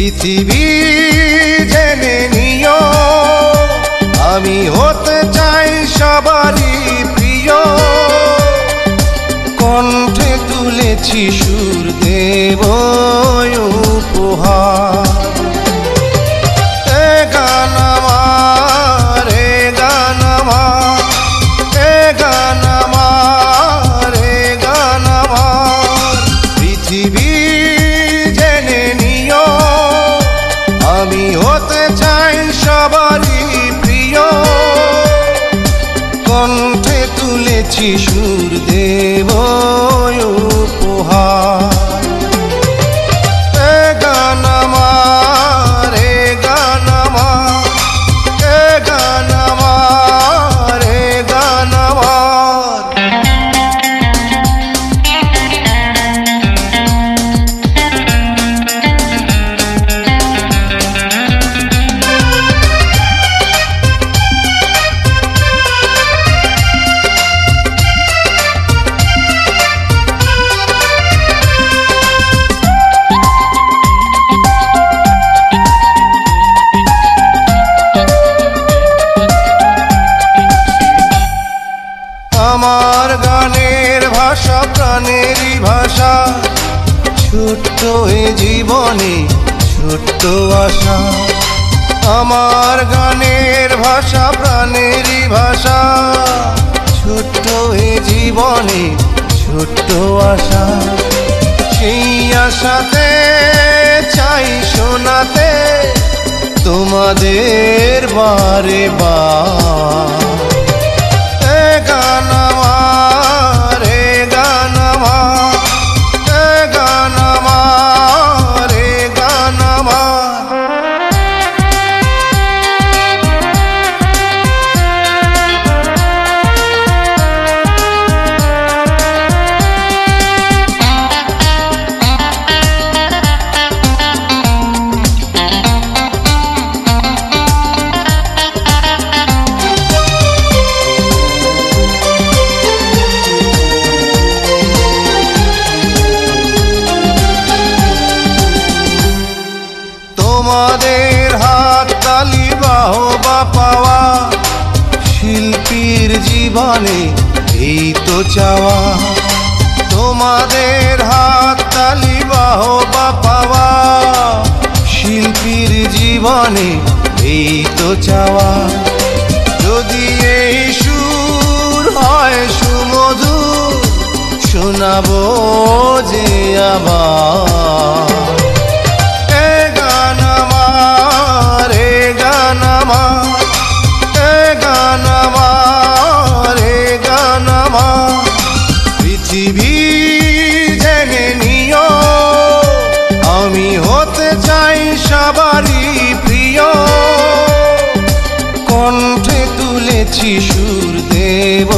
পৃথিবী জেনে নিও আমি হতে চাই সবারই প্রিয়। কণ্ঠে তুলেছি সুর দেব উপহার। এ গান আমার, এ গান আমার, এ গান আমার, এ গান আমার। পৃথিবী জেনে নিও আমি হতে চাই সবারই প্রিয়। কণ্ঠে তুলেছি সুর দেব উপহার। এ গান আমার, এ গান আমার, এ গান আমার, এ গান আমার। আমার গানের ভাষা প্রাণেরই ভাষা, ছোট্ট এ জীবনে ছোট্ট আশা। আমার গানের ভাষা প্রাণেরই ভাষা, ছোট্ট এ জীবনে ছোট্ট আশা। সেই আশাতে চাই শোনাতে তোমাদের বারে বার। এ গান আমার, এ গান আমার, এ গান আমার, এ গান আমার। তোমাদের হাত তালি বাহবা পাওয়া, শিল্পীর জীবনে এই তো চাওয়া। তোমাদের হাত তালি বাহবা পাওয়া, শিল্পীর জীবনে এই তো চাওয়া। যদি এই সুর হয় সুমধুর, শোনাবো যে আবার। এ গান আমার, এ গান আমার, এ গান আমার, এ গান আমার। পৃথিবী জেনে নিও আমি হতে চাই সবারই প্রিয়। কণ্ঠে তুলেছি সুর দেব